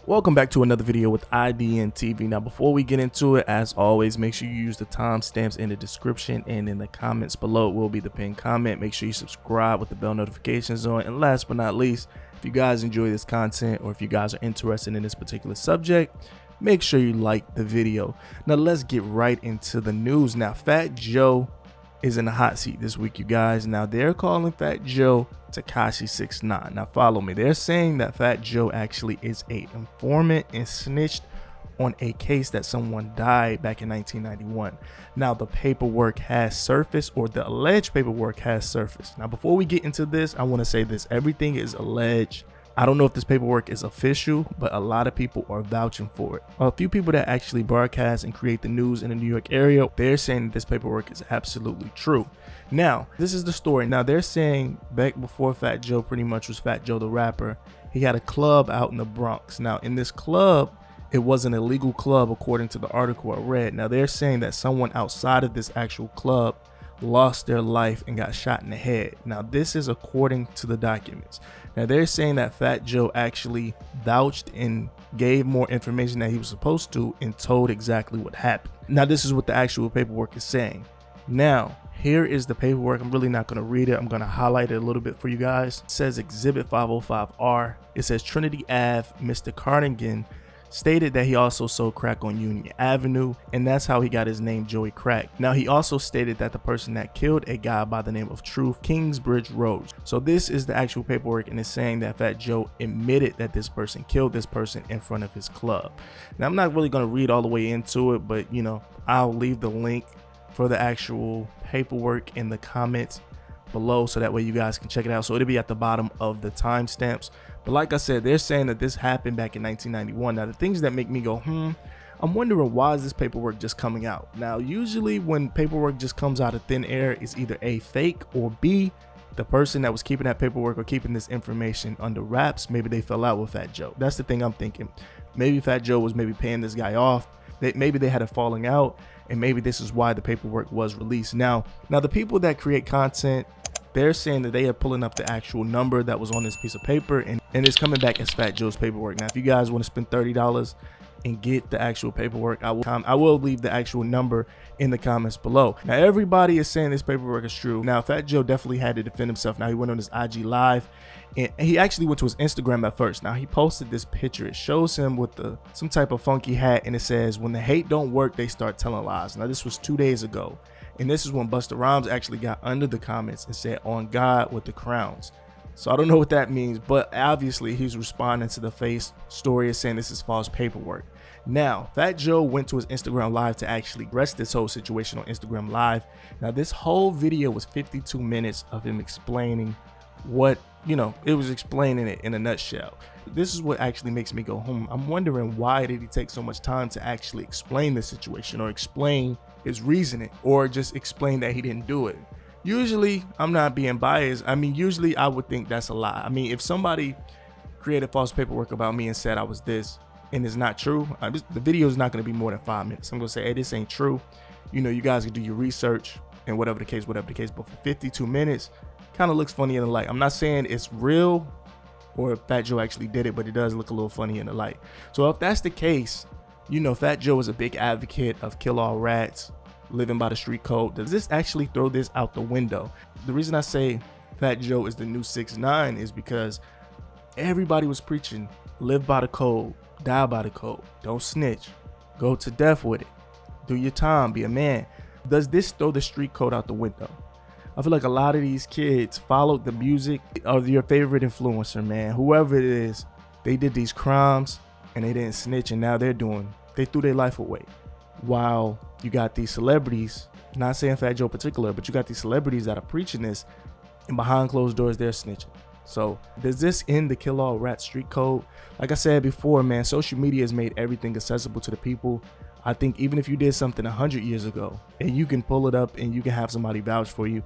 Welcome back to another video with idnTV. Now, before we get into it, as always, make sure you use the timestamps in the description and in the comments below will be the pinned comment. Make sure you subscribe with the bell notifications on. And last but not least, if you guys enjoy this content or if you guys are interested in this particular subject, make sure you like the video. Now, let's get right into the news. Now, Fat Joe is in the hot seat this week, you guys. Now, they're calling Fat Joe Tekashi 6ix9ine. Now, follow me. They're saying that Fat Joe actually is a informant and snitched on a case that someone died back in 1991. Now, the paperwork has surfaced, or the alleged paperwork has surfaced. Now, before we get into this, I want to say this: everything is alleged. I don't know if this paperwork is official, but a lot of people are vouching for it. A few people that actually broadcast and create the news in the New York area, they're saying that this paperwork is absolutely true. Now, this is the story. Now, they're saying back before Fat Joe pretty much was Fat Joe the rapper, he had a club out in the Bronx. Now, in this club, it was an illegal club according to the article I read. Now, they're saying that someone outside of this actual club lost their life and got shot in the head. Now, this is according to the documents. Now, they're saying that Fat Joe actually vouched and gave more information that he was supposed to and told exactly what happened. Now, this is what the actual paperwork is saying. Now, here is the paperwork. I'm really not going to read it. I'm going to highlight it a little bit for you guys. It says Exhibit 505R. It says Trinity Ave, Mr. Cardigan stated that he also sold crack on Union Avenue, and that's how he got his name Joey Crack. Now, he also stated that the person that killed a guy by the name of Truth, Kingsbridge Road. So this is the actual paperwork, and it's saying that Fat Joe admitted that this person killed this person in front of his club. Now, I'm not really going to read all the way into it, but you know, I'll leave the link for the actual paperwork in the comments below, so that way you guys can check it out. So it'll be at the bottom of the timestamps. But like I said, they're saying that this happened back in 1991. Now, the things that make me go, I'm wondering, why is this paperwork just coming out? Now, usually when paperwork just comes out of thin air, it's either A, fake, or B, the person that was keeping that paperwork or keeping this information under wraps, maybe they fell out with Fat Joe. That's the thing I'm thinking. Maybe Fat Joe was maybe paying this guy off. Maybe they had a falling out, and maybe this is why the paperwork was released. Now the people that create content, they're saying that they are pulling up the actual number that was on this piece of paper, and it's coming back as Fat Joe's paperwork. Now, if you guys want to spend $30 and get the actual paperwork, I will leave the actual number in the comments below. Now, everybody is saying this paperwork is true. Now, Fat Joe definitely had to defend himself. Now, he went on his IG live, and he actually went to his Instagram at first. Now, he posted this picture. It shows him with some type of funky hat, and it says, "When the hate don't work, they start telling lies." Now, this was 2 days ago, and this is when Busta Rhymes actually got under the comments and said, "On God with the crowns." So I don't know what that means, but obviously he's responding to the face story, saying this is false paperwork. Now, Fat Joe went to his Instagram live to actually address this whole situation on Instagram live. Now, this whole video was 52 minutes of him explaining what, it was explaining it in a nutshell. This is what actually makes me go, I'm wondering, why did he take so much time to actually explain the situation, or explain his reasoning, or just explain that he didn't do it? Usually, I'm not being biased. I mean, usually I would think that's a lie. I mean, if somebody created false paperwork about me and said I was this, and it's not true, the video is not going to be more than 5 minutes. I'm going to say, hey, this ain't true. You guys can do your research and whatever the case. But for 52 minutes, kind of looks funny in the light. I'm not saying it's real or if Fat Joe actually did it, but it does look a little funny in the light. So if that's the case, Fat Joe is a big advocate of kill all rats, living by the street code. Does this actually throw this out the window? The reason I say Fat Joe is the new 6ix9ine is because everybody was preaching, live by the code, die by the code, don't snitch, go to death with it, do your time, be a man. Does this throw the street code out the window? I feel like a lot of these kids followed the music of your favorite influencer, man, whoever it is. They did these crimes and they didn't snitch, and now they threw their life away. While you got these celebrities, not saying Fat Joe in particular, but you got these celebrities that are preaching this, and behind closed doors they're snitching. So does this end the kill all rat street code? Like I said before, man, social media has made everything accessible to the people. I think even if you did something 100 years ago and you can pull it up and you can have somebody vouch for you,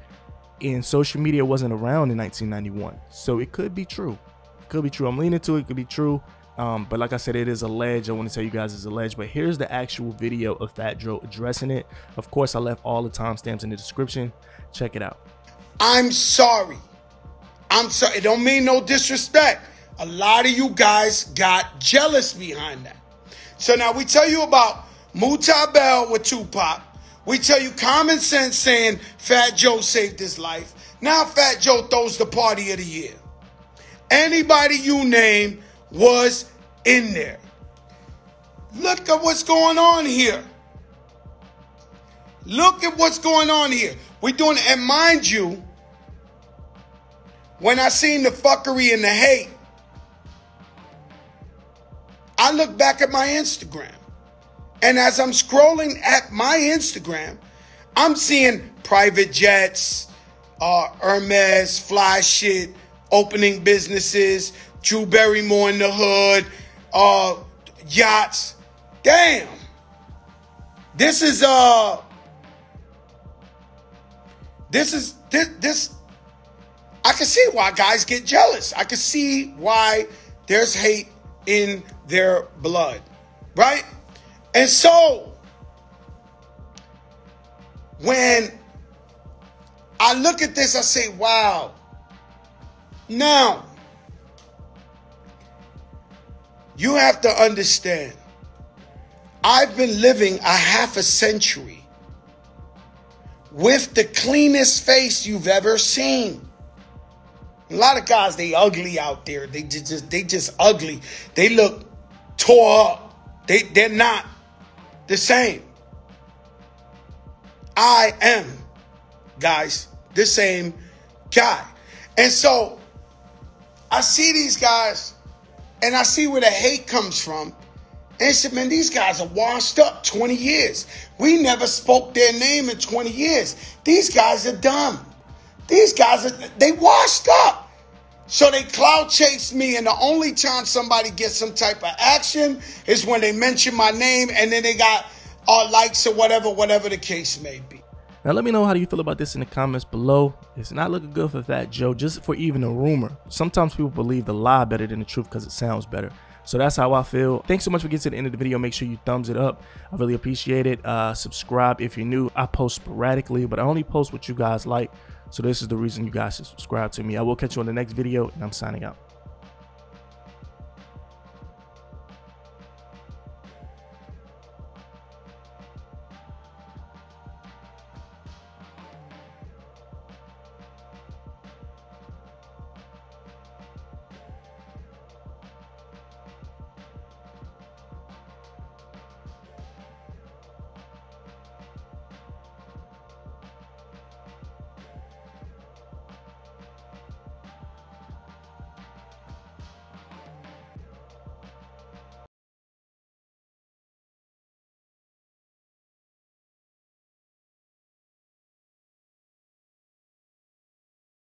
and social media wasn't around in 1991, so it could be true. It could be true. I'm leaning to it could be true. But like I said, it is alleged. I want to tell you guys it's alleged, but here's the actual video of Fat Joe addressing it. Of course, I left all the timestamps in the description. Check it out. I'm sorry. It don't mean no disrespect. A lot of you guys got jealous behind that. So now we tell you about Muta Bell with Tupac. We tell you common sense saying Fat Joe saved his life. Now Fat Joe throws the party of the year. Anybody you name was in there. Look at what's going on here. Look at what's going on here. We're doing it. And mind you, when I seen the fuckery and the hate, I look back at my Instagram. And as I'm scrolling at my Instagram, I'm seeing private jets, Hermes, fly shit, opening businesses, Drew Barrymore in the hood, yachts. Damn. This I can see why guys get jealous. I can see why there's hate in their blood, right? And so when I look at this, I say, wow. Now, you have to understand, I've been living a half a century with the cleanest face you've ever seen. A lot of guys, they ugly out there. They just ugly. They look tore up. They're not the same. I am, guys, the same guy. And so I see these guys and I see where the hate comes from. And I said, man, these guys are washed up 20 years. We never spoke their name in 20 years. These guys are dumb. These guys, they washed up. So they clout chase me, and the only time somebody gets some type of action is when they mention my name, and then they got likes or whatever the case may be. Now let me know how do you feel about this in the comments below. It's not looking good for Fat Joe, just for even a rumor. Sometimes people believe the lie better than the truth because it sounds better. So that's how I feel. Thanks so much for getting to the end of the video. Make sure you thumbs it up. I really appreciate it. Subscribe if you're new. I post sporadically, but I only post what you guys like. So this is the reason you guys should subscribe to me. I will catch you on the next video, and I'm signing out.